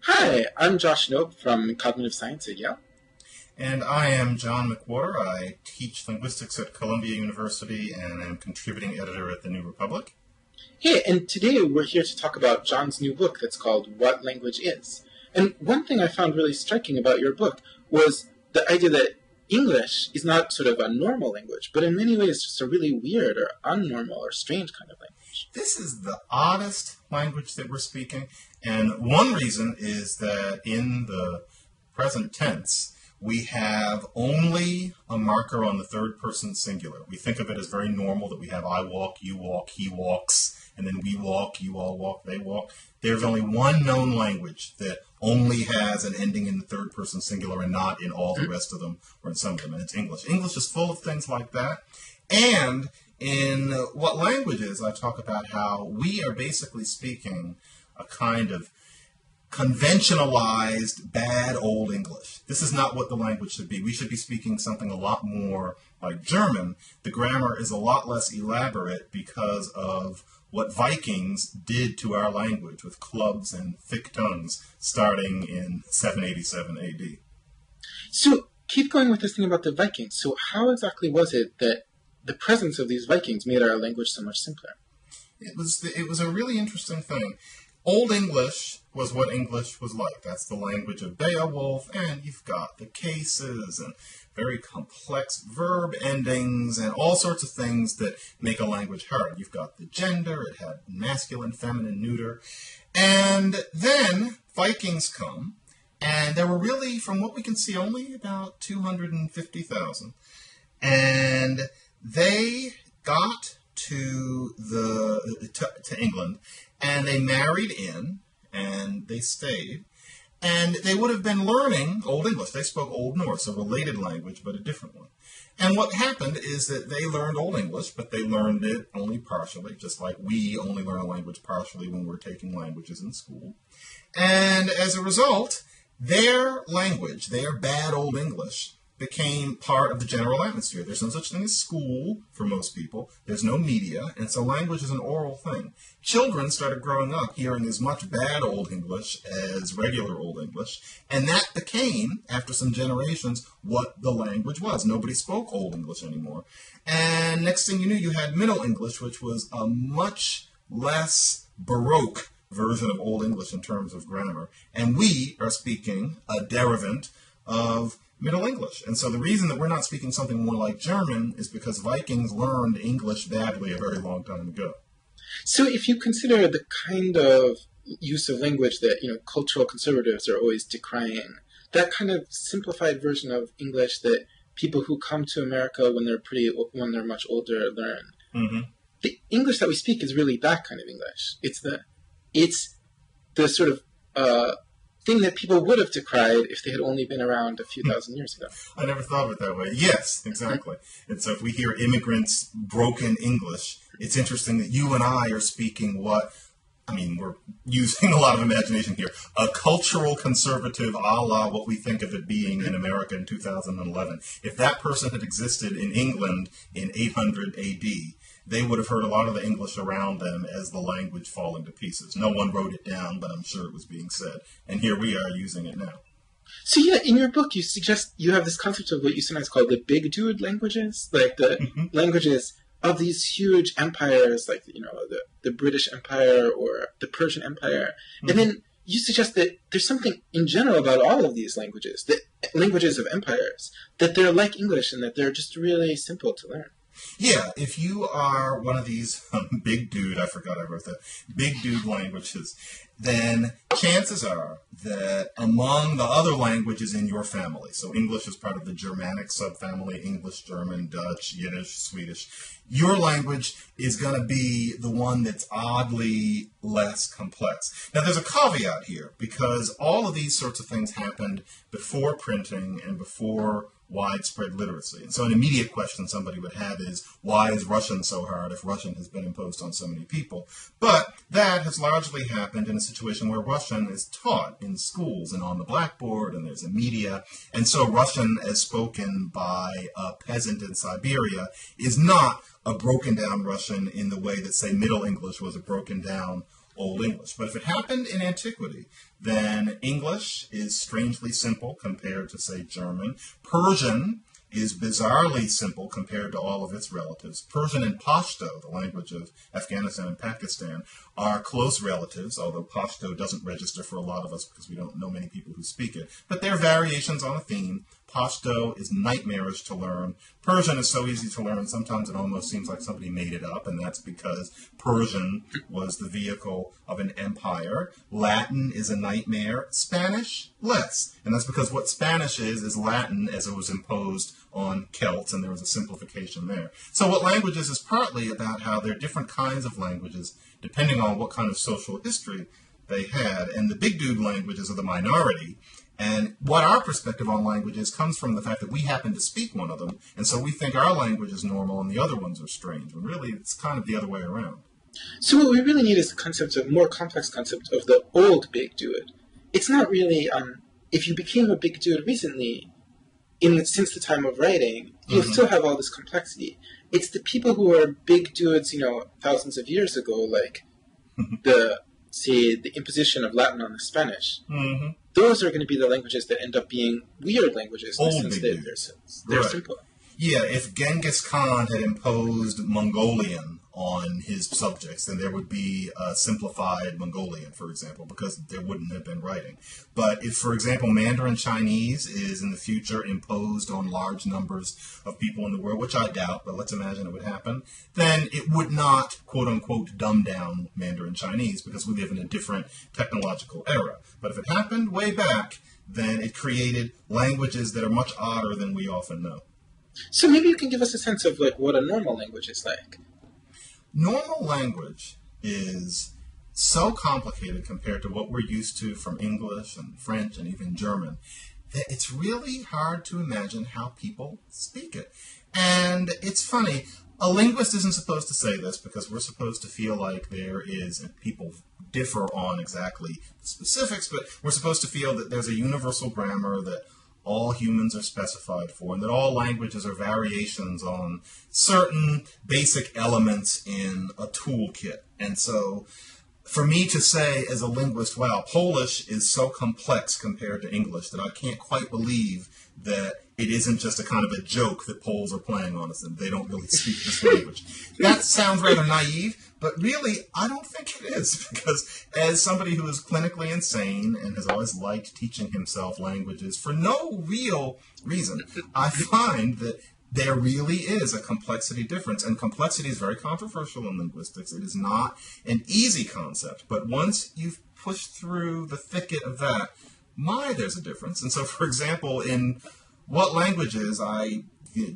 Hi, I'm Josh Knobe from Cognitive Science at Yale. And I am John McWhorter. I teach linguistics at Columbia University and am contributing editor at the New Republic. Hey, and today we're here to talk about John's new book that's called What Language Is. And one thing I found really striking about your book was the idea that English is not sort of a normal language, but in many ways just a really weird or unnormal or strange kind of language. This is the oddest language that we're speaking, and one reason is that in the present tense, we have only a marker on the third person singular. We think of it as very normal that we have I walk, you walk, he walks, and then we walk, you all walk, they walk. There's only one known language that only has an ending in the third person singular and not in all the rest of them or in some of them, and it's English. English is full of things like that. And in What Language Is, I talk about how we are basically speaking a kind of conventionalized, bad old English. This is not what the language should be. We should be speaking something a lot more like German. The grammar is a lot less elaborate because of what Vikings did to our language with clubs and thick tongues starting in 787 AD. So keep going with this thing about the Vikings. So how exactly was it that the presence of these Vikings made our language so much simpler? It was a really interesting thing. Old English was what English was like. That's the language of Beowulf, and you've got the cases and very complex verb endings and all sorts of things that make a language hard. You've got the gender, it had masculine, feminine, neuter. And then Vikings come, and there were really, from what we can see, only about 250,000. And they got to England, and they married in, and they stayed, and they would have been learning Old English. They spoke Old Norse, a related language, but a different one. And what happened is that they learned Old English, but they learned it only partially, just like we only learn a language partially when we're taking languages in school. And as a result, their language, their bad Old English, became part of the general atmosphere. There's no such thing as school for most people. There's no media, and so language is an oral thing. Children started growing up hearing as much bad Old English as regular Old English, and that became, after some generations, what the language was. Nobody spoke Old English anymore. And next thing you knew, you had Middle English, which was a much less Baroque version of Old English in terms of grammar. And we are speaking a derivant of Middle English. And so the reason that we're not speaking something more like German is because Vikings learned English badly a very long time ago. So if you consider the kind of use of language that, cultural conservatives are always decrying, that kind of simplified version of English that people who come to America when they're much older learn, the English that we speak is really that kind of English. It's the sort of thing that people would have decried if they had only been around a few thousand years ago. I never thought of it that way. Yes, exactly. And so if we hear immigrants broken English, it's interesting that you and I are speaking we're using a lot of imagination here, a cultural conservative a la what we think of it being in America in 2011. If that person had existed in England in 800 AD, they would have heard a lot of the English around them as the language falling to pieces. No one wrote it down, but I'm sure it was being said. And here we are using it now. So yeah, in your book, you suggest you have this concept of what you sometimes call the big dude languages, like the languages of these huge empires, like the British Empire or the Persian Empire. And then you suggest that there's something in general about all of these languages, the languages of empires, that they're like English and that they're just really simple to learn. Yeah, if you are one of these big dude, I forgot I wrote that, big dude languages, then chances are that among the other languages in your family, so English is part of the Germanic subfamily, English, German, Dutch, Yiddish, Swedish, your language is going to be the one that's oddly less complex. Now, there's a caveat here, because all of these sorts of things happened before printing and before widespread literacy. And so an immediate question somebody would have is, why is Russian so hard if Russian has been imposed on so many people? But that has largely happened in a situation where Russian is taught in schools and on the blackboard, and there's a media. And so Russian, as spoken by a peasant in Siberia, is not a broken down Russian in the way that, say, Middle English was a broken down Old English. But if it happened in antiquity, then English is strangely simple compared to, say, German. Persian is bizarrely simple compared to all of its relatives. Persian and Pashto, the language of Afghanistan and Pakistan, are close relatives, although Pashto doesn't register for a lot of us because we don't know many people who speak it. But they're variations on a theme. Pashto is nightmarish to learn. Persian is so easy to learn, sometimes it almost seems like somebody made it up, and that's because Persian was the vehicle of an empire. Latin is a nightmare. Spanish, less. And that's because what Spanish is Latin as it was imposed on Celts, and there was a simplification there. So what languages is partly about how there are different kinds of languages, depending on what kind of social history they had. And the big dude languages are the minority. And what our perspective on language is comes from the fact that we happen to speak one of them, and so we think our language is normal and the other ones are strange, when really it's kind of the other way around. So what we really need is the concept of more complex concept of the old big dude. It's not really, if you became a big dude recently, since the time of writing, you'll still have all this complexity. It's the people who are big dudes, thousands of years ago, like the imposition of Latin on the Spanish. Those are going to be the languages that end up being weird languages since they're right. simple. Yeah, if Genghis Khan had imposed Mongolian on his subjects, then there would be a simplified Mongolian, for example, because there wouldn't have been writing. But if, for example, Mandarin Chinese is in the future imposed on large numbers of people in the world, which I doubt, but let's imagine it would happen, then it would not, quote-unquote, dumb down Mandarin Chinese, because we live in a different technological era. But if it happened way back, then it created languages that are much odder than we often know. So maybe you can give us a sense of what a normal language is like. Normal language is so complicated compared to what we're used to from English and French and even German that it's really hard to imagine how people speak it. And it's funny, a linguist isn't supposed to say this because we're supposed to feel like there is, and people differ on exactly the specifics, but we're supposed to feel that there's a universal grammar that all humans are specified for, and that all languages are variations on certain basic elements in a toolkit. And so for me to say as a linguist, wow, Polish is so complex compared to English that I can't quite believe that it isn't just a kind of a joke that Poles are playing on us and they don't really speak this language. That sounds rather naive, but really I don't think it is, because as somebody who is clinically insane and has always liked teaching himself languages for no real reason, I find that there really is a complexity difference, and complexity is very controversial in linguistics. It is not an easy concept, but once you've pushed through the thicket of that, there's a difference. And so, for example, in what languages, I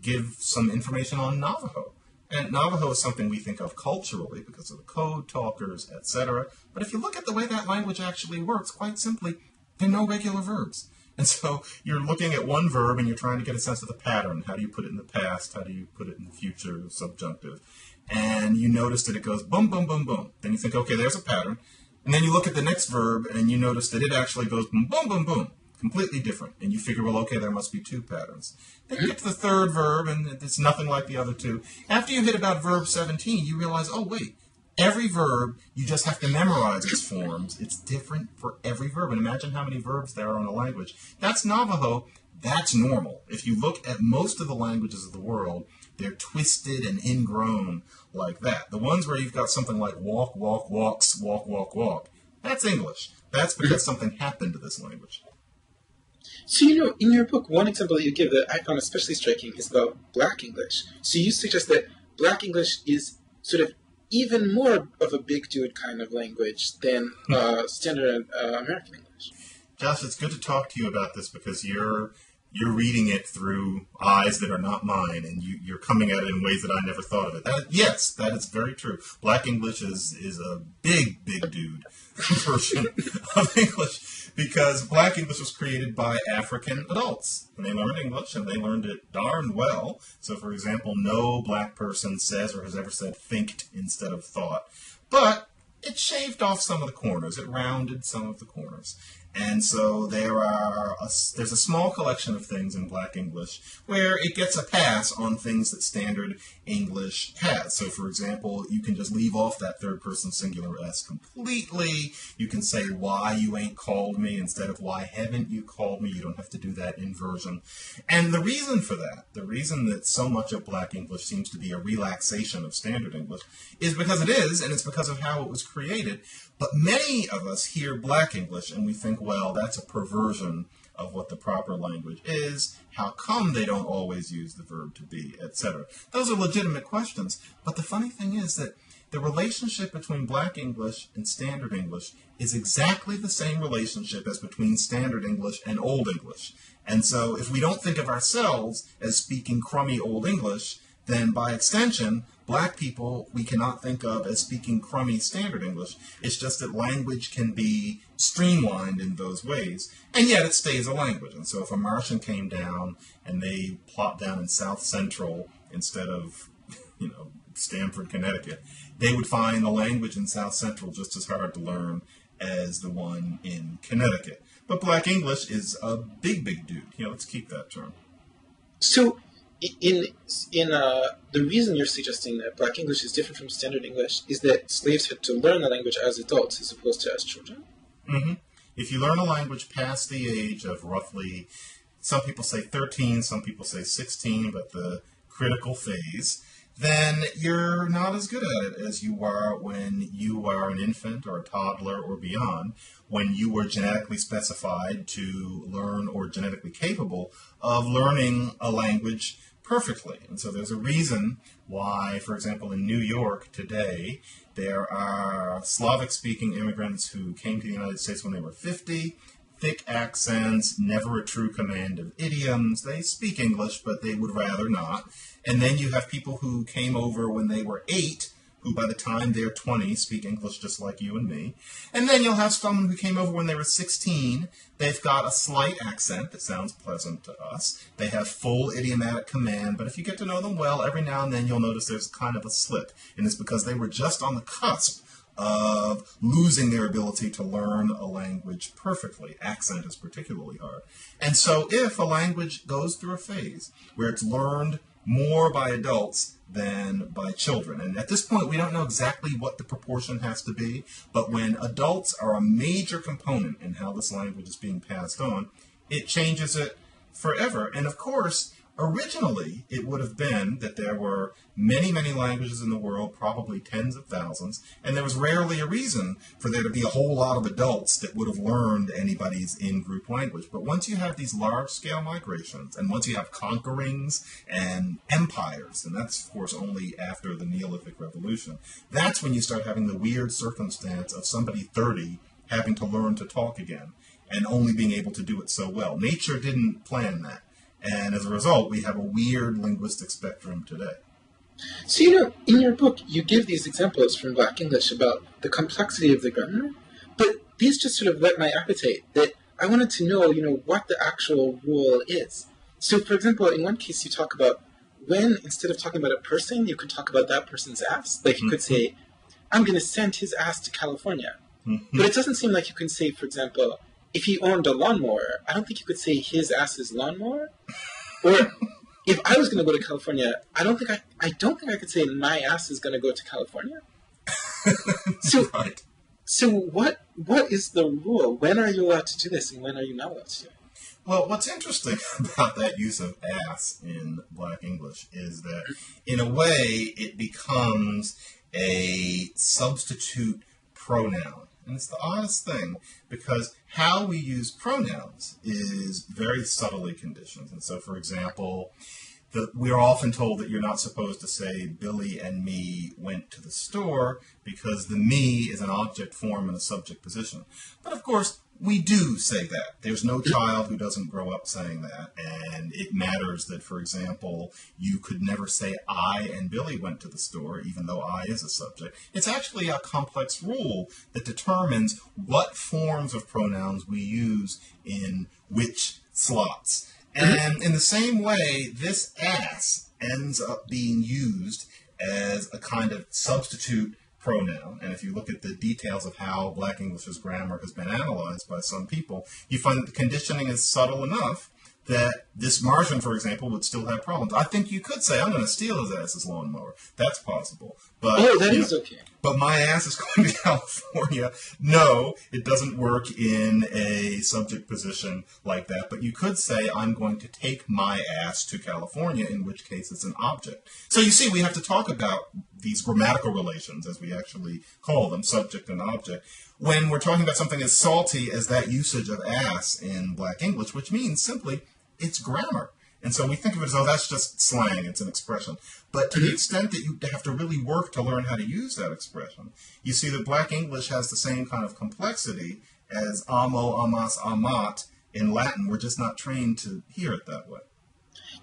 give some information on Navajo. And Navajo is something we think of culturally because of the code talkers, etc. But if you look at the way that language actually works, quite simply, there are no regular verbs. And so you're looking at one verb and you're trying to get a sense of the pattern. How do you put it in the past? How do you put it in the future, subjunctive? And you notice that it goes boom, boom, boom, boom. Then you think, okay, there's a pattern. And then you look at the next verb and you notice that it actually goes boom, boom, boom, boom. Completely different. And you figure, well, okay, there must be two patterns. Then you get to the third verb and it's nothing like the other two. After you hit about verb 17, you realize, oh, wait. Every verb, you just have to memorize its forms. It's different for every verb. And imagine how many verbs there are in a language. That's Navajo. That's normal. If you look at most of the languages of the world, they're twisted and ingrown like that. The ones where you've got something like walk, walk, walks, walk, walk, walk, that's English. That's because something happened to this language. So, in your book, one example that you give that I found especially striking is about Black English. So you suggest that Black English is sort of even more of a big dude kind of language than standard American English. Josh, it's good to talk to you about this because you're reading it through eyes that are not mine, and you're coming at it in ways that I never thought of it. Yes, that is very true. Black English is a big dude version of English, because Black English was created by African adults. And they learned English, and they learned it darn well. So, for example, no black person says or has ever said thinked instead of thought. But it shaved off some of the corners. It rounded some of the corners. And so there's a small collection of things in Black English where it gets a pass on things that standard English has. So, for example, you can just leave off that third-person singular S completely. You can say, why you ain't called me instead of why haven't you called me. You don't have to do that inversion. And the reason for that, the reason that so much of Black English seems to be a relaxation of standard English, is because it is, and it's because of how it was created. But many of us hear Black English and we think, well, that's a perversion of what the proper language is. How come they don't always use the verb to be, etc.? Those are legitimate questions. But the funny thing is that the relationship between Black English and Standard English is exactly the same relationship as between Standard English and Old English. And so if we don't think of ourselves as speaking crummy Old English, then by extension, Black people we cannot think of as speaking crummy Standard English. It's just that language can be streamlined in those ways, and yet it stays a language. And so if a Martian came down and they plopped down in South Central instead of, Stamford, Connecticut, they would find the language in South Central just as hard to learn as the one in Connecticut. But Black English is a big, big dude. Let's keep that term. So, the reason you're suggesting that Black English is different from Standard English is that slaves had to learn the language as adults as opposed to as children? Mm-hmm. If you learn a language past the age of roughly, some people say 13, some people say 16, but the critical phase, then you're not as good at it as you are when you are an infant or a toddler or beyond, when you were genetically specified to learn or genetically capable of learning a language perfectly. And so there's a reason why, for example, in New York today, there are Slavic-speaking immigrants who came to the United States when they were 50, thick accents, never a true command of idioms. They speak English, but they would rather not. And then you have people who came over when they were 8, who by the time they're 20 speak English just like you and me. And then you'll have someone who came over when they were 16. They've got a slight accent that sounds pleasant to us. They have full idiomatic command, but if you get to know them well, every now and then you'll notice there's kind of a slip. And it's because they were just on the cusp of losing their ability to learn a language perfectly. Accent is particularly hard. And so if a language goes through a phase where it's learned more by adults than by children, and at this point we don't know exactly what the proportion has to be, but when adults are a major component in how this language is being passed on, it changes it forever. And of course, originally, it would have been that there were many, many languages in the world, probably tens of thousands, and there was rarely a reason for there to be a whole lot of adults that would have learned anybody's in-group language. But once you have these large-scale migrations, and once you have conquerings and empires, and that's, of course, only after the Neolithic Revolution, that's when you start having the weird circumstance of somebody 30 having to learn to talk again, and only being able to do it so well. Nature didn't plan that. And as a result, we have a weird linguistic spectrum today. So, in your book, you give these examples from Black English about the complexity of the grammar, but these just sort of whet my appetite, that I wanted to know, what the actual rule is. So, for example, in one case, you talk about when, instead of talking about a person, you could talk about that person's ass. Like, you could say, I'm going to send his ass to California. But it doesn't seem like you can say, for example, if he owned a lawnmower, I don't think you could say his ass's lawnmower. Or if I was going to go to California, I don't think I could say my ass is going to go to California. Right. So what is the rule? When are you allowed to do this, and when are you not allowed to do it? Well, what's interesting about that use of ass in Black English is that, in a way, it becomes a substitute pronoun. And it's the oddest thing, because how we use pronouns is very subtly conditioned. And so, for example, we're often told that you're not supposed to say Billy and me went to the store because the me is an object form in a subject position. But of course, we do say that. There's no child who doesn't grow up saying that. And it matters that, for example, you could never say I and Billy went to the store, even though I is a subject. It's actually a complex rule that determines what forms of pronouns we use in which slots. And in the same way, this ass ends up being used as a kind of substitute pronoun. And if you look at the details of how Black English's grammar has been analyzed by some people, you find that the conditioning is subtle enough that this Martian, for example, would still have problems. I think you could say, I'm going to steal his ass's lawnmower. That's possible. But, that is okay. But my ass is going to California. No, it doesn't work in a subject position like that. But you could say, I'm going to take my ass to California, in which case it's an object. So you see, we have to talk about these grammatical relations, as we actually call them, subject and object, when we're talking about something as salty as that usage of ass in Black English, which means simply it's grammar. And so we think of it as, oh, that's just slang, it's an expression. But to the extent that you have to really work to learn how to use that expression, you see that Black English has the same kind of complexity as amo, amas, amat in Latin. We're just not trained to hear it that way.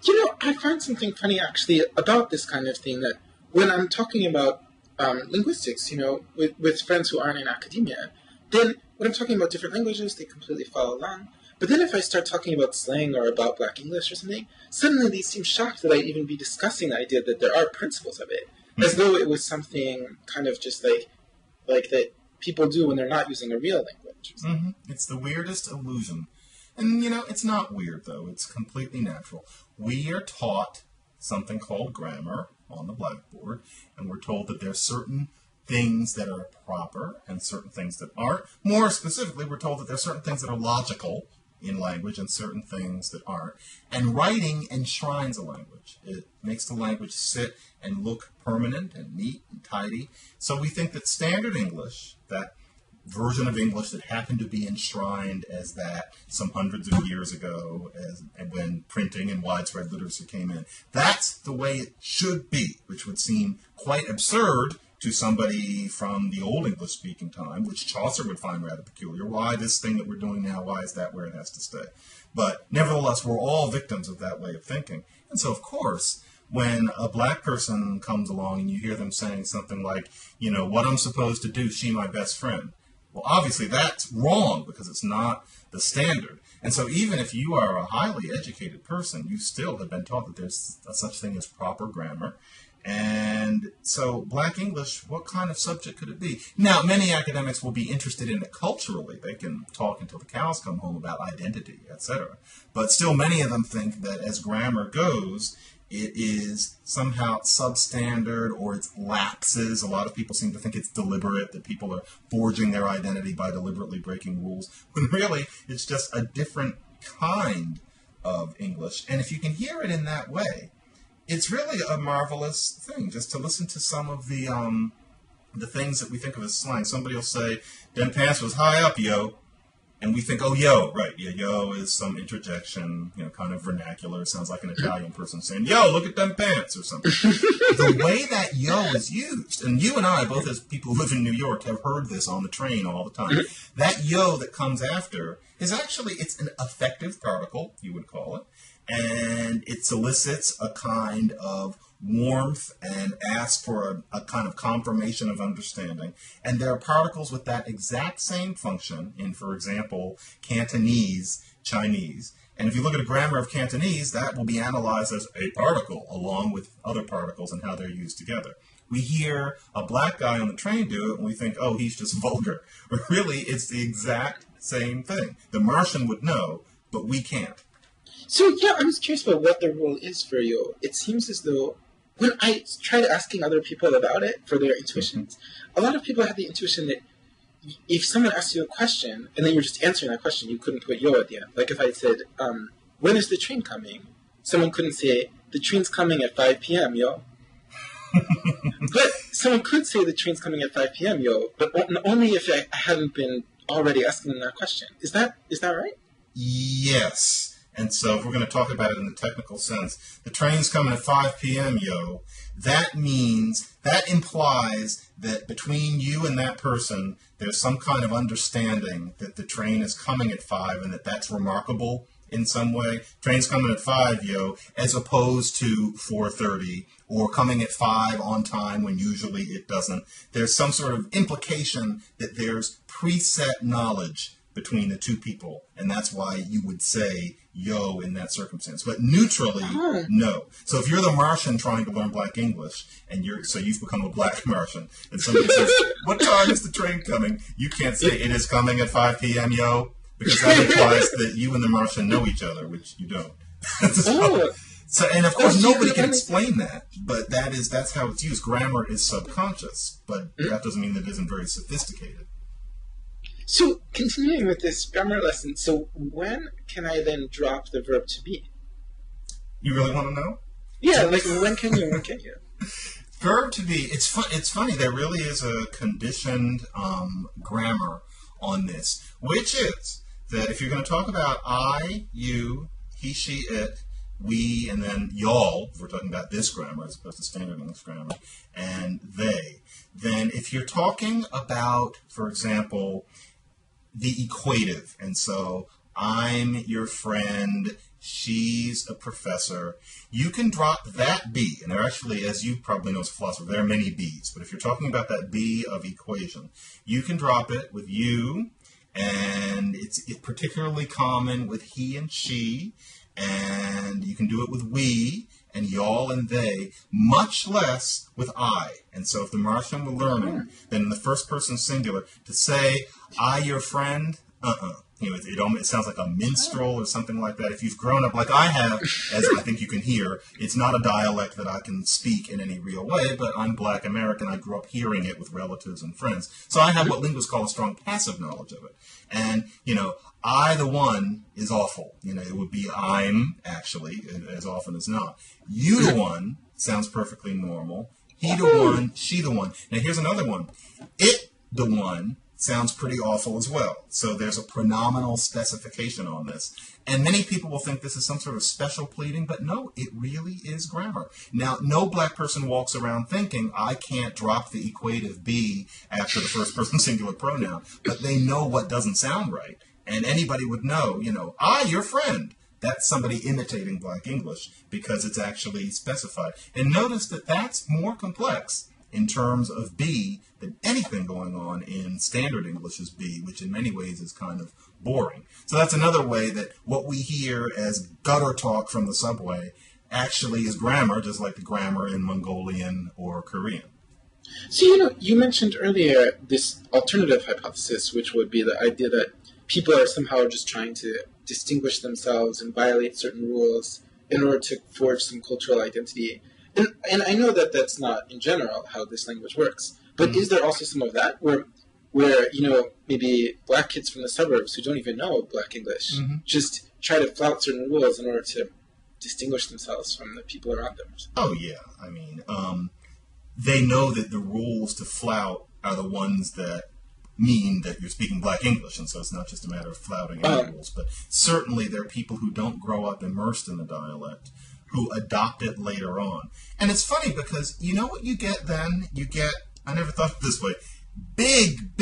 You know, I find something funny, actually, about this kind of thing, that when I'm talking about linguistics, you know, with friends who aren't in academia, then when I'm talking about different languages, they completely follow along. But then if I start talking about slang or about Black English or something, suddenly they seem shocked that I'd even be discussing the idea that there are principles of it, as though it was something kind of just like that people do when they're not using a real language. Mm-hmm. It's the weirdest illusion. And, you know, it's not weird, though. It's completely natural. We are taught something called grammar on the blackboard, and we're told that there's certain things that are proper and certain things that aren't. More specifically, we're told that there's certain things that are logical in language and certain things that aren't. And writing enshrines a language. It makes the language sit and look permanent and neat and tidy. So we think that standard English, that version of English that happened to be enshrined as that some hundreds of years ago when printing and widespread literacy came in, that's the way it should be, which would seem quite absurd to somebody from the Old English-speaking time, which Chaucer would find rather peculiar. Why this thing that we're doing now, why is that where it has to stay? But nevertheless, we're all victims of that way of thinking. And so, of course, when a Black person comes along and you hear them saying something like, you know, what I'm supposed to do, she my best friend. Well, obviously that's wrong because it's not the standard. And so even if you are a highly educated person, you still have been taught that there's such thing as proper grammar. And so Black English, what kind of subject could it be? Now, many academics will be interested in it culturally. They can talk until the cows come home about identity, etc. But still, many of them think that as grammar goes, it is somehow substandard or it's lapses. A lot of people seem to think it's deliberate, that people are forging their identity by deliberately breaking rules, when really it's just a different kind of English. And if you can hear it in that way, it's really a marvelous thing just to listen to some of the things that we think of as slang. Somebody will say, "Them pants was high up, yo." And we think, oh, yo, right. Yeah, yo is some interjection, you know, kind of vernacular. It sounds like an Italian person saying, yo, look at them pants or something. The way that yo is used, and you and I, both as people who live in New York, have heard this on the train all the time. That yo that comes after is actually, it's an affective particle, you would call it. And it solicits a kind of warmth and asks for a kind of confirmation of understanding. And there are particles with that exact same function in, for example, Cantonese, Chinese. And if you look at a grammar of Cantonese, that will be analyzed as a particle along with other particles and how they're used together. We hear a Black guy on the train do it and we think, oh, he's just vulgar. But really, it's the exact same thing. The Martian would know, but we can't. So, yeah, I'm just curious about what the rule is for you. It seems as though when I tried asking other people about it for their intuitions, a lot of people had the intuition that if someone asked you a question and then you were just answering that question, you couldn't put yo at the end. Like if I said, when is the train coming? Someone couldn't say, the train's coming at 5 p.m., yo. But someone could say the train's coming at 5 p.m., yo, but only if I hadn't been already asking them that question. Is that right? Yes. And so if we're going to talk about it in the technical sense, the train's coming at 5 p.m., yo, that implies that between you and that person, there's some kind of understanding that the train is coming at 5 and that that's remarkable in some way. Train's coming at 5, yo, as opposed to 4:30 or coming at 5 on time when usually it doesn't. There's some sort of implication that there's preset knowledge between the two people, and that's why you would say yo in that circumstance. But neutrally, no. So if you're the Martian trying to learn Black English, and you've become a Black Martian, and somebody says, "What time is the train coming?" You can't say it is coming at 5 p.m., yo, because that implies that you and the Martian know each other, which you don't. So, and of course, nobody can explain that, but that's how it's used. Grammar is subconscious, but that doesn't mean that it isn't very sophisticated. So, continuing with this grammar lesson, so when can I then drop the verb to be? You really want to know? Yeah, like when can you? Verb to be. It's funny. There really is a conditioned grammar on this, which is that if you're going to talk about I, you, he, she, it, we, and then y'all, if we're talking about this grammar as opposed to standard English grammar, and they, then if you're talking about, for example, the equative, and so I'm your friend, she's a professor, you can drop that B, and there actually, as you probably know as a philosopher, there are many B's, but if you're talking about that B of equation, you can drop it with you, and it's particularly common with he and she, and you can do it with we, and y'all and they, much less with I. And so if the Martian were learning, then in the first person singular, to say, I, your friend, it sounds like a minstrel or something like that. If you've grown up like I have, as I think you can hear, it's not a dialect that I can speak in any real way, but I'm Black American. I grew up hearing it with relatives and friends. So I have what linguists call a strong passive knowledge of it. And, I, the one, is awful. It would be I'm, actually, as often as not. You, the one, sounds perfectly normal. He, the one, she, the one. Now, here's another one. It, the one, sounds pretty awful as well. So there's a pronominal specification on this. And many people will think this is some sort of special pleading, but no, it really is grammar. Now, no Black person walks around thinking, I can't drop the equative be after the first person singular pronoun, but they know what doesn't sound right. And anybody would know, I, your friend. That's somebody imitating Black English because it's actually specified. And notice that that's more complex in terms of be than anything going on in standard English's be, which in many ways is kind of boring. So that's another way that what we hear as gutter talk from the subway actually is grammar, just like the grammar in Mongolian or Korean. So, you mentioned earlier this alternative hypothesis, which would be the idea that people are somehow just trying to distinguish themselves and violate certain rules in order to forge some cultural identity. And I know that that's not, in general, how this language works. But is there also some of that where maybe Black kids from the suburbs who don't even know Black English just try to flout certain rules in order to distinguish themselves from the people around them? Oh, yeah. I mean, they know that the rules to flout are the ones that mean that you're speaking Black English, and so it's not just a matter of flouting any rules. But certainly there are people who don't grow up immersed in the dialect who adopt it later on. And it's funny because you know what you get then? You get, I never thought of it this way, big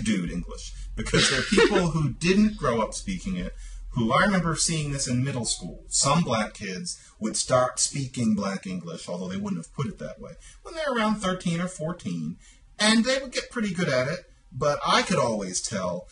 dude English. Because there are people who didn't grow up speaking it, who I remember seeing this in middle school. Some Black kids would start speaking Black English, although they wouldn't have put it that way, when they were around 13 or 14. And they would get pretty good at it. But I could always tell,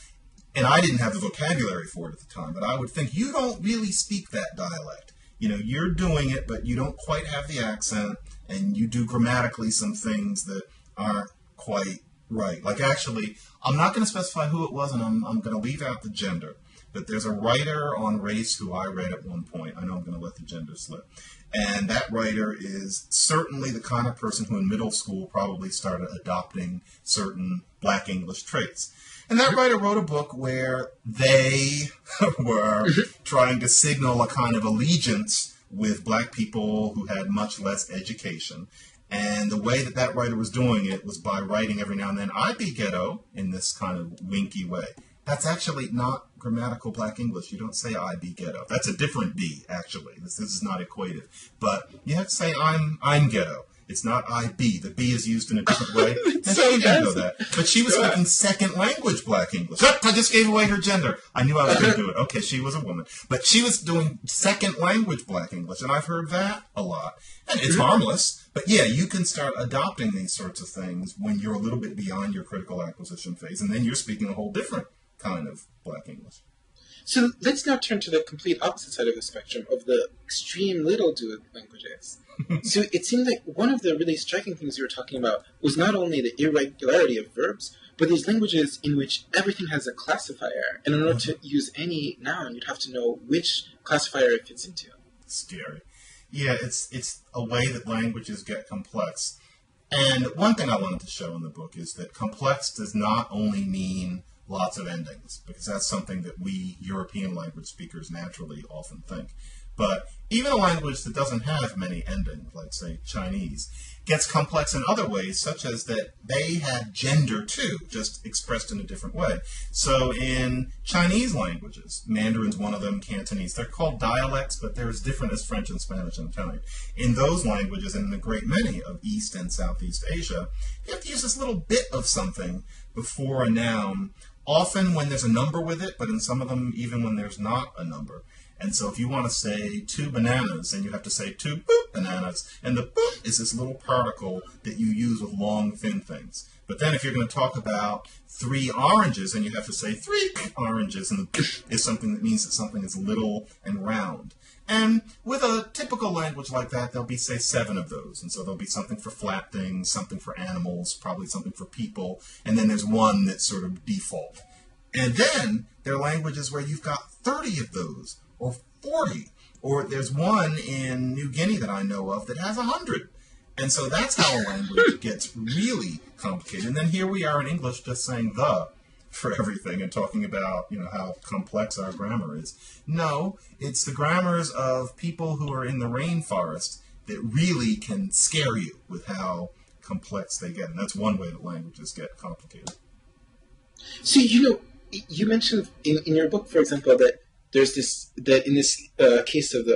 and I didn't have the vocabulary for it at the time, but I would think, you don't really speak that dialect. You're doing it, but you don't quite have the accent, and you do grammatically some things that aren't quite right. Like, actually, I'm not going to specify who it was, and I'm going to leave out the gender. But there's a writer on race who I read at one point. I know I'm going to let the gender slip. And that writer is certainly the kind of person who in middle school probably started adopting certain Black English traits. And that writer wrote a book where they were trying to signal a kind of allegiance with Black people who had much less education. And the way that writer was doing it was by writing every now and then, I be ghetto, in this kind of winky way. That's actually not grammatical Black English. You don't say I be ghetto. That's a different be, actually. This is not equative. But you have to say I'm ghetto. It's not I be. The be is used in a different way. And So she didn't know that. But she was speaking second language Black English. Oh, I just gave away her gender. I knew I was going to do it. Okay, she was a woman. But she was doing second language Black English, and I've heard that a lot. And it's harmless. But yeah, you can start adopting these sorts of things when you're a little bit beyond your critical acquisition phase, and then you're speaking a whole different kind of Black English. So let's now turn to the complete opposite side of the spectrum of the extreme little do languages. So it seemed like one of the really striking things you were talking about was not only the irregularity of verbs, but these languages in which everything has a classifier. And in order to use any noun, you'd have to know which classifier it fits into. Scary. Yeah, it's a way that languages get complex. And one thing I wanted to show in the book is that complex does not only mean lots of endings, because that's something that we European language speakers naturally often think. But even a language that doesn't have many endings, like, say, Chinese, gets complex in other ways, such as that they have gender, too, just expressed in a different way. So in Chinese languages, Mandarin's one of them, Cantonese, they're called dialects, but they're as different as French and Spanish and Italian. In those languages, and in a great many of East and Southeast Asia, you have to use this little bit of something before a noun, often when there's a number with it, but in some of them, even when there's not a number. And so if you want to say 2 bananas, then you have to say 2 boop bananas. And the boop is this little particle that you use with long, thin things. But then if you're going to talk about 3 oranges, then you have to say 3 oranges. And the boop is something that means that something is little and round. And with a typical language like that, there'll be, say, 7 of those. And so there'll be something for flat things, something for animals, probably something for people. And then there's one that's sort of default. And then there are languages where you've got 30 of those, or 40, or there's one in New Guinea that I know of that has 100. And so that's how a language gets really complicated. And then here we are in English just saying the for everything and talking about, how complex our grammar is. No, it's the grammars of people who are in the rainforest that really can scare you with how complex they get. And that's one way that languages get complicated. So, you mentioned in your book, for example, that there's that in this case of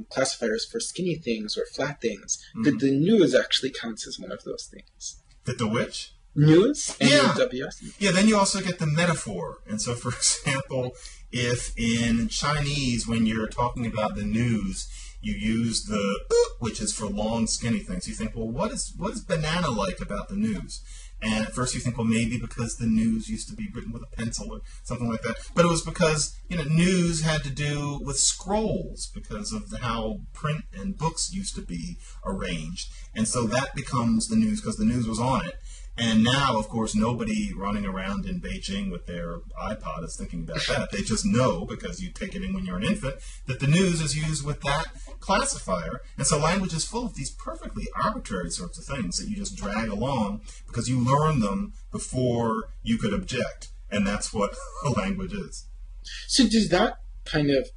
classifiers for skinny things or flat things, that the news actually counts as one of those things. That the which? News and yeah. WS. Yeah, then you also get the metaphor. And so, for example, if in Chinese, when you're talking about the news, you use the which is for long, skinny things, you think, well, what is banana like about the news? And at first you think, well, maybe because the news used to be written with a pencil or something like that. But it was because, news had to do with scrolls because of how print and books used to be arranged. And so that becomes the news because the news was on it. And now, of course, nobody running around in Beijing with their iPod is thinking about that. They just know, because you take it in when you're an infant, that the news is used with that classifier. And so language is full of these perfectly arbitrary sorts of things that you just drag along because you learn them before you could object. And that's what a language is. So does that kind of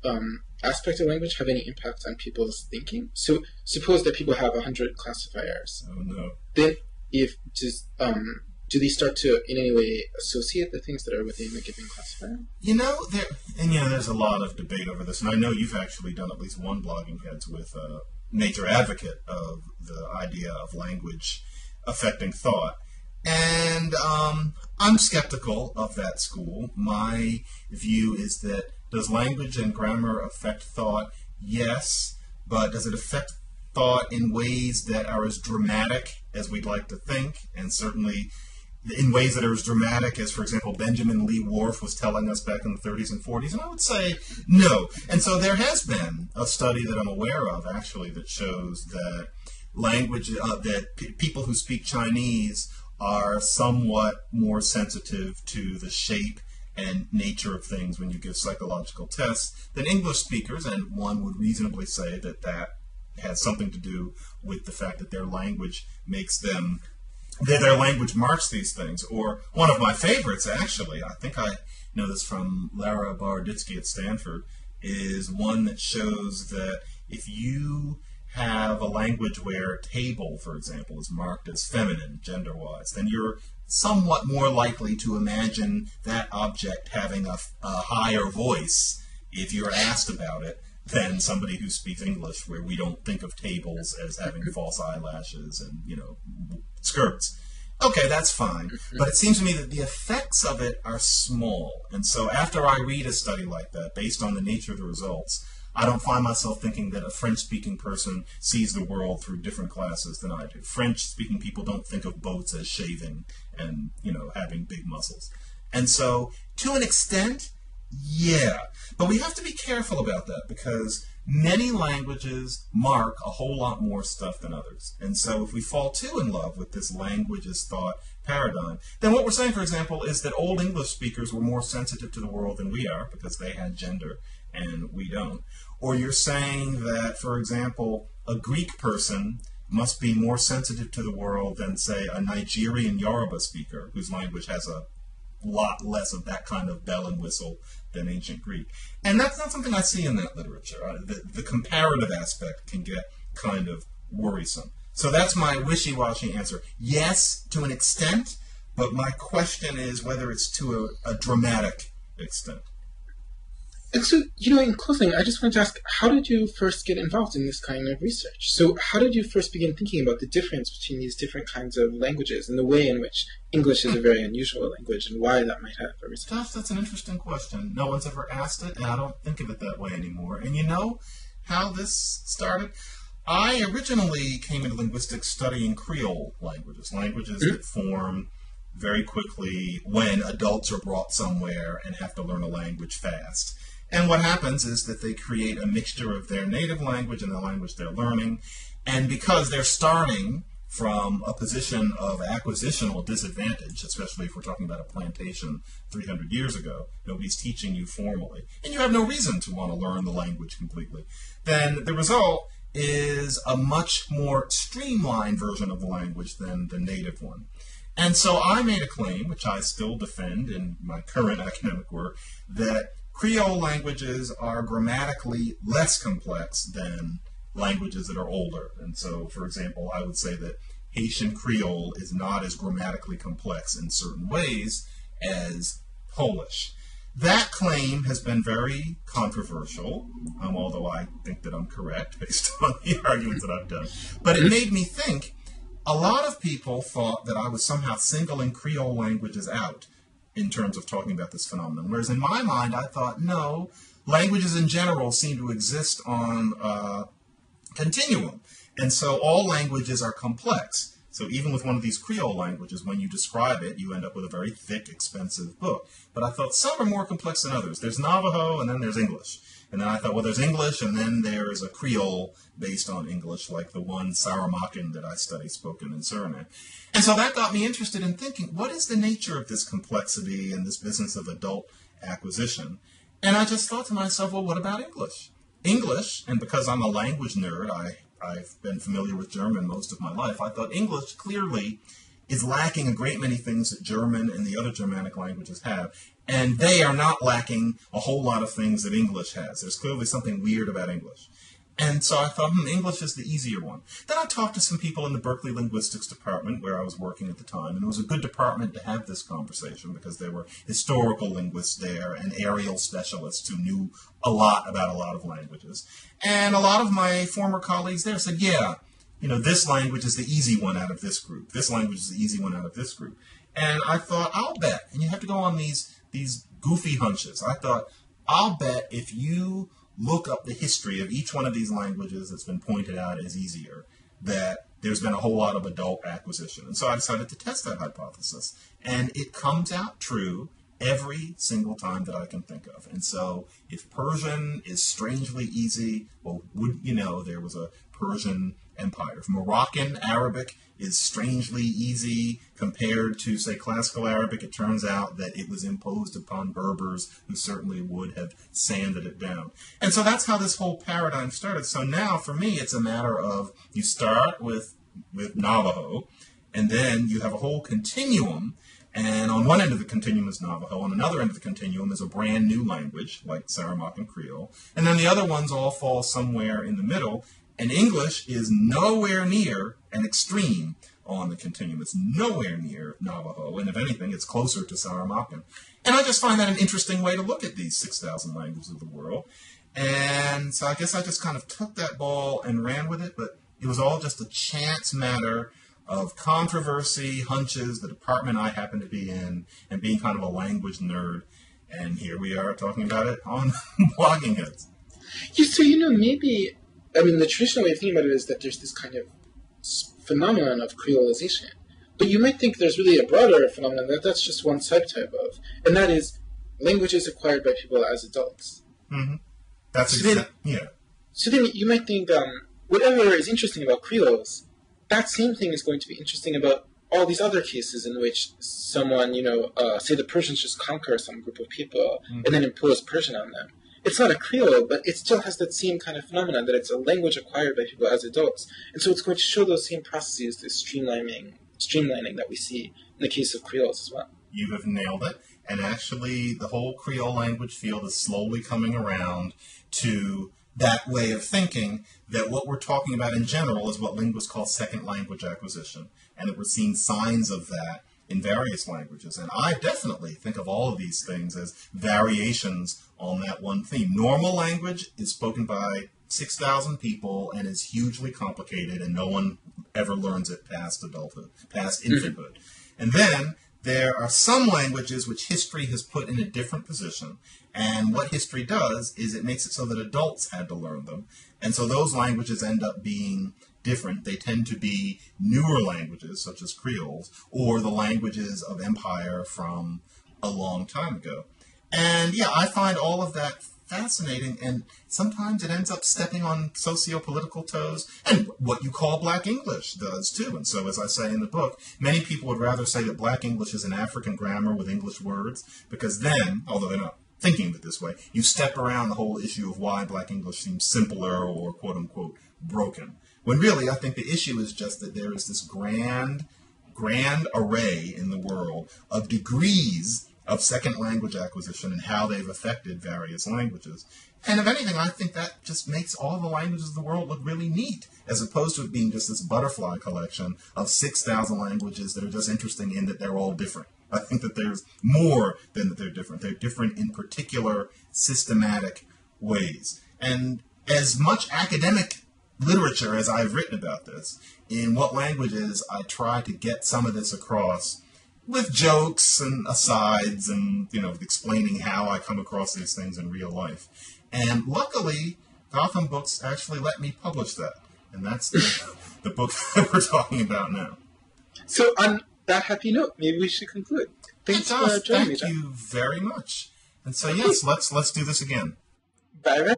aspect of language have any impact on people's thinking? So suppose that people have 100 classifiers. Oh, no. Then do they start to in any way associate the things that are within a given classifier? There's a lot of debate over this, and I know you've actually done at least one blogging heads with a major advocate of the idea of language affecting thought. And I'm skeptical of that school. My view is that does language and grammar affect thought? Yes, but does it affect thought in ways that are as dramatic as we'd like to think, and certainly in ways that are as dramatic as, for example, Benjamin Lee Whorf was telling us back in the 30s and 40s? And I would say no. And so there has been a study that I'm aware of, actually, that shows that people who speak Chinese are somewhat more sensitive to the shape and nature of things when you give psychological tests than English speakers, and one would reasonably say that has something to do with the fact that their language their language marks these things. Or one of my favorites, actually, I think I know this from Lara Barditsky at Stanford, is one that shows that if you have a language where table, for example, is marked as feminine, gender-wise, then you're somewhat more likely to imagine that object having a higher voice if you're asked about it than somebody who speaks English, where we don't think of tables as having false eyelashes and, skirts. Okay, that's fine. But it seems to me that the effects of it are small. And so after I read a study like that, based on the nature of the results, I don't find myself thinking that a French-speaking person sees the world through different glasses than I do. French-speaking people don't think of boats as shaving and, having big muscles. And so, to an extent, yeah. But we have to be careful about that because many languages mark a whole lot more stuff than others. And so if we fall too in love with this language as thought paradigm, then what we're saying, for example, is that Old English speakers were more sensitive to the world than we are because they had gender and we don't. Or you're saying that, for example, a Greek person must be more sensitive to the world than, say, a Nigerian Yoruba speaker whose language has a lot less of that kind of bell and whistle than ancient Greek. And that's not something I see in that literature. The comparative aspect can get kind of worrisome. So that's my wishy-washy answer. Yes, to an extent, but my question is whether it's to a dramatic extent. And so, in closing, I just wanted to ask, how did you first get involved in this kind of research? So how did you first begin thinking about the difference between these different kinds of languages and the way in which English is a very unusual language and why that might have a reason? Gosh, that's an interesting question. No one's ever asked it, and I don't think of it that way anymore. And you know how this started? I originally came into linguistics studying Creole languages that form very quickly when adults are brought somewhere and have to learn a language fast. And what happens is that they create a mixture of their native language and the language they're learning. And because they're starting from a position of acquisitional disadvantage, especially if we're talking about a plantation 300 years ago, nobody's teaching you formally, and you have no reason to want to learn the language completely, then the result is a much more streamlined version of the language than the native one. And so I made a claim, which I still defend in my current academic work, that Creole languages are grammatically less complex than languages that are older. And so, for example, I would say that Haitian Creole is not as grammatically complex in certain ways as Polish. That claim has been very controversial, although I think that I'm correct based on the arguments that I've done. But it made me think, a lot of people thought that I was somehow singling Creole languages out in terms of talking about this phenomenon. Whereas in my mind, I thought, no, languages in general seem to exist on a continuum. And so all languages are complex. So even with one of these Creole languages, when you describe it, you end up with a very thick, expensive book. But I thought some are more complex than others. There's Navajo, and then there's English. And then I thought, well, there's English, and then there's a Creole based on English, like the one Saramaccan that I study spoken in Suriname. And so that got me interested in thinking, what is the nature of this complexity and this business of adult acquisition? And I just thought to myself, well, what about English? English, and because I'm a language nerd, I've been familiar with German most of my life, I thought English clearly is lacking a great many things that German and the other Germanic languages have. And they are not lacking a whole lot of things that English has. There's clearly something weird about English. And so I thought, English is the easier one. Then I talked to some people in the Berkeley Linguistics department where I was working at the time, and it was a good department to have this conversation because there were historical linguists there and aerial specialists who knew a lot about a lot of languages. And a lot of my former colleagues there said, yeah, this language is the easy one out of this group. This language is the easy one out of this group. And I thought, I'll bet, and you have to go on these goofy hunches. I thought, I'll bet if you look up the history of each one of these languages that's been pointed out as easier, that there's been a whole lot of adult acquisition. And so I decided to test that hypothesis. And it comes out true every single time that I can think of. And so if Persian is strangely easy, well, wouldn't you know there was a Persian empire. If Moroccan Arabic is strangely easy compared to, say, classical Arabic, it turns out that it was imposed upon Berbers who certainly would have sanded it down. And so that's how this whole paradigm started. So now, for me, it's a matter of you start with Navajo, and then you have a whole continuum. And on one end of the continuum is Navajo. On another end of the continuum is a brand new language, like Saramaccan Creole. And then the other ones all fall somewhere in the middle. And English is nowhere near an extreme on the continuum. It's nowhere near Navajo. And if anything, it's closer to Saramaccan. And I just find that an interesting way to look at these 6,000 languages of the world. And so I guess I just kind of took that ball and ran with it. But it was all just a chance matter of controversy, hunches, the department I happen to be in, and being kind of a language nerd. And here we are talking about it on Blogging Heads. Yeah, so, maybe, the traditional way of thinking about it is that there's this kind of phenomenon of creolization, But you might think there's really a broader phenomenon that's just one subtype of, and that is languages acquired by people as adults. Mm-hmm. That's yeah. So then you might think whatever is interesting about Creoles, that same thing is going to be interesting about all these other cases in which someone, say the Persians just conquer some group of people and then impose Persian on them. It's not a Creole, but it still has that same kind of phenomenon, that it's a language acquired by people as adults. And so it's going to show those same processes, this streamlining that we see in the case of Creoles as well. You have nailed it. And actually, the whole Creole language field is slowly coming around to that way of thinking, that what we're talking about in general is what linguists call second language acquisition, and that we're seeing signs of that in various languages. And I definitely think of all of these things as variations on that one theme. Normal language is spoken by 6,000 people and is hugely complicated, and no one ever learns it past adulthood, past infanthood. And then there are some languages which history has put in a different position, and what history does is it makes it so that adults had to learn them, and so those languages end up being different. They tend to be newer languages, such as Creoles, or the languages of empire from a long time ago. And yeah, I find all of that fascinating, and sometimes it ends up stepping on socio-political toes, and what you call Black English does too. And so, as I say in the book, many people would rather say that Black English is an African grammar with English words, because then, although they're not thinking of it this way, you step around the whole issue of why Black English seems simpler or quote-unquote broken. When really, I think the issue is just that there is this grand array in the world of degrees of second language acquisition and how they've affected various languages. And if anything, I think that just makes all the languages of the world look really neat, as opposed to it being just this butterfly collection of 6,000 languages that are just interesting in that they're all different. I think that there's more than that they're different. They're different in particular systematic ways. And as much academic literature as I've written about this, in what languages I try to get some of this across with jokes and asides and, explaining how I come across these things in real life. And luckily, Gotham Books actually let me publish that. And that's the book that we're talking about now. So on that happy note, maybe we should conclude. Thanks for joining me, John. Thank you very much. And so, yes, let's do this again. Bye,